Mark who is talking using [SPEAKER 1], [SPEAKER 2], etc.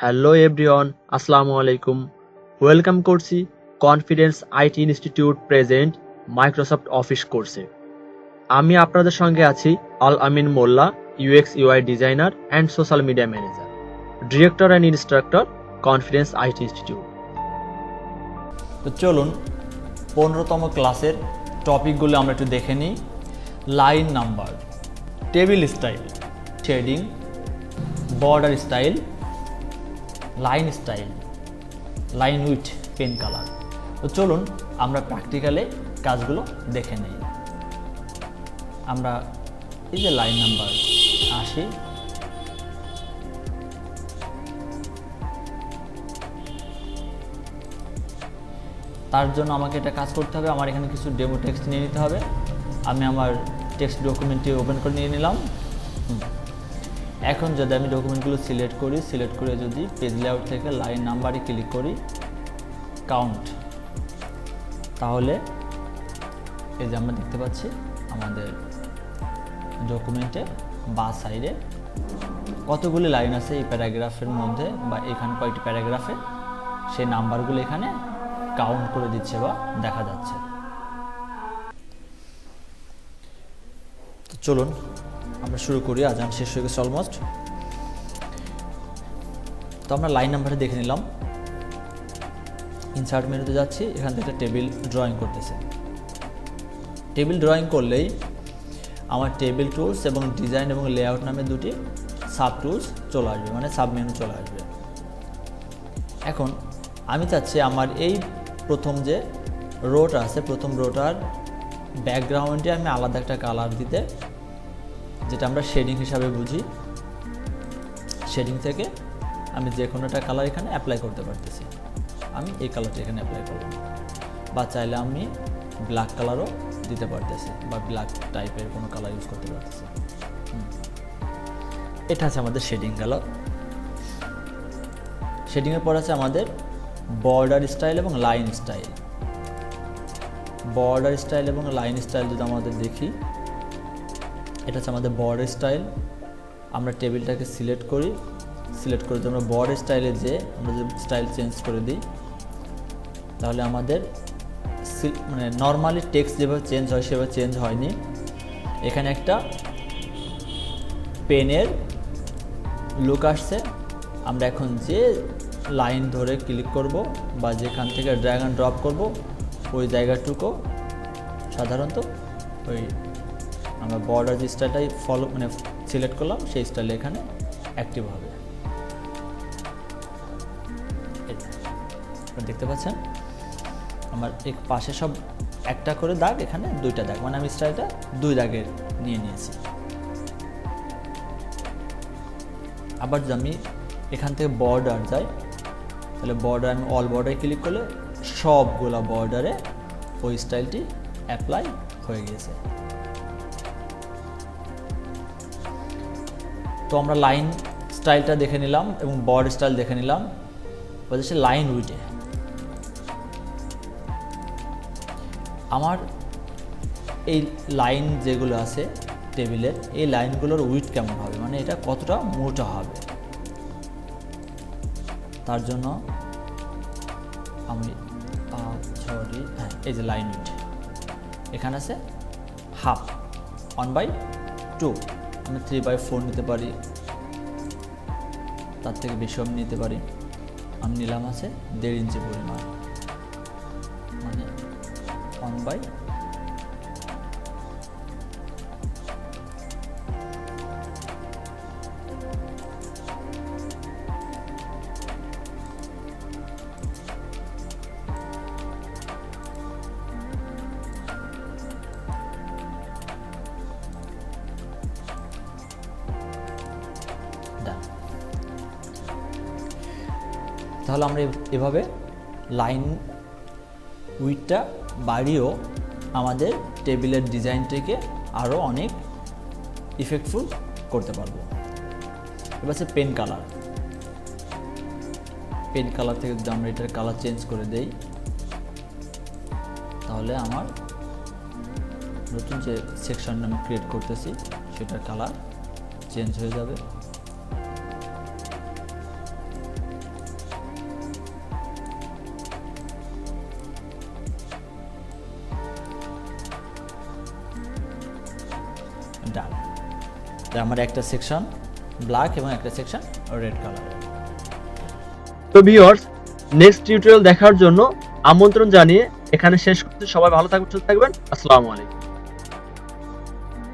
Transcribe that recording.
[SPEAKER 1] Hello everyone, আসসালামু আলাইকুম। Welcome করছি Confidence IT Institute present Microsoft Office কোর্সে। আমি আপনাদের সঙ্গে আছি Al Amin Molla, UX UI designer and social media manager, director and instructor, Confidence IT Institute.
[SPEAKER 2] তো চলুন 15তম ক্লাসের টপিকগুলো আমরা একটু দেখে নিই। Line number, table style, shading, border style, line style, line width, pen colour. তো চলুন আমরা প্র্যাকটিক্যালে কাজগুলো দেখে নিই। আমরা এই যে লাইন নাম্বার আসি, তার জন্য আমাকে এটা কাজ করতে হবে। আমার এখানে কিছু ডেমো টেক্সট নিয়ে নিতে হবে। আমি আমার টেক্সট ডকুমেন্টটি ওপেন করে নিয়ে নিলাম। এখন যদি আমি ডকুমেন্টগুলো সিলেক্ট করে যদি পেজ লেআউট থেকে লাইন নাম্বারে ক্লিক করি, কাউন্ট, তাহলে এই যে আমরা দেখতে পাচ্ছি আমাদের ডকুমেন্টে বাঁ সাইডে কতগুলি লাইন আছে এই প্যারাগ্রাফের মধ্যে, বা এখানে কয়েকটি প্যারাগ্রাফে সেই নাম্বারগুলো এখানে কাউন্ট করে দিচ্ছে বা দেখা যাচ্ছে। তো চলুন আমরা শুরু করি, আজান শেষ হয়ে গেছে অলমোস্ট। তো আমরা লাইন নাম্বারে দেখে নিলাম। ইনসার্ট মেনুতে যাচ্ছি, এখান থেকে টেবিল ড্রয়িং করতেছে। টেবিল ড্রয়িং করলেই আমার টেবিল টুলস এবং ডিজাইন এবং লেআউট নামে দুটি সাব টুলস চলে আসবে, মানে সাব মেনু চলে আসবে। এখন আমি চাচ্ছি আমার এই প্রথম যে রোটা আছে, প্রথম রোটার ব্যাকগ্রাউন্ডে আমি আলাদা একটা কালার দিতে, যেটা আমরা শেডিং হিসাবে বুঝি। শেডিং থেকে আমি যে কোনো একটা কালার এখানে অ্যাপ্লাই করতে পারতেছি। আমি এই কালারটা এখানে অ্যাপ্লাই করলাম, বা চাইলে আমি ব্ল্যাক কালারও দিতে পারতেছি, বা ব্ল্যাক টাইপের কোনো কালার ইউজ করতে পারতেছি। এটা আছে আমাদের শেডিং কালার। শেডিংয়ের পর আছে আমাদের বর্ডার স্টাইল এবং লাইন স্টাইল। বর্ডার স্টাইল এবং লাইন স্টাইল যদি আমাদের দেখি, এটা হচ্ছে আমাদের বর্ডার স্টাইল। আমরা টেবিলটাকে সিলেক্ট করে যদি আমরা বর্ডার স্টাইলে আমরা যদি স্টাইল চেঞ্জ করে দিই, তাহলে আমাদের মানে নর্মালি টেক্সট যেভাবে চেঞ্জ হয় সেভাবে চেঞ্জ হয়নি। এখানে একটা পেনের লুক আসছে। আমরা এখন যে লাইন ধরে ক্লিক করব বা যেখান থেকে ড্র্যাগ অ্যান্ড ড্রপ করব, ওই জায়গাটুকু সাধারণত ওই আমরা বর্ডার যে স্টাইলটাই সিলেক্ট করলাম, সেই স্টাইল এখানে অ্যাক্টিভ হবে। দেখতে পাচ্ছেন আমার এক পাশে সব একটা করে দাগ, এখানে দুইটা দাগ, মানে আমি স্টাইলটা দুই দাগের নিয়ে নিয়েছি। আবার যদি আমি এখান থেকে বর্ডার যাই, তাহলে বর্ডার আমি অল বর্ডারে ক্লিক করলে সবগুলা বর্ডারে ওই স্টাইলটি অ্যাপ্লাই হয়ে গিয়েছে। তো আমরা লাইন স্টাইলটা দেখে নিলাম এবং বর্ডার স্টাইল দেখে নিলাম। বলছে লাইন উইডে আমার এই লাইন যেগুলো আছে টেবিলের, এই লাইনগুলোর উইথ কেমন হবে, মানে এটা কতটা মোটা হবে। তার জন্য আমি এই যে লাইন উইথ এখানে আছে হাফ, 1/2, আমি 3/4 নিতে পারি, তার থেকে বেশি আমি নিতে পারি। আমি নিলাম আছে 1.5 ইঞ্চি পরিমাণ, মানে 1/, তাহলে আমরা এভাবে লাইন উইথটা বাড়িয়েও আমাদের টেবিলের ডিজাইনটিকে আরও অনেক ইফেক্টফুল করতে পারবো। এবার হচ্ছে পেন কালার। পেন কালার থেকে যদি আমরা এটার কালার চেঞ্জ করে দেই, তাহলে আমার নতুন যে সেকশন আমি ক্রিয়েট করতেছি সেটার কালার চেঞ্জ হয়ে যাবে। ডান। তো আমার একটা সেকশন ব্ল্যাক এবং একটা সেকশন রেড কালার।
[SPEAKER 1] তো ভিউয়ার্স, নেক্সট টিউটোরিয়াল দেখার জন্য আমন্ত্রণ জানিয়ে এখানে শেষ করতে, সবাই ভালো থাকবেন, সুস্থ থাকবেন। আসসালামু আলাইকুম।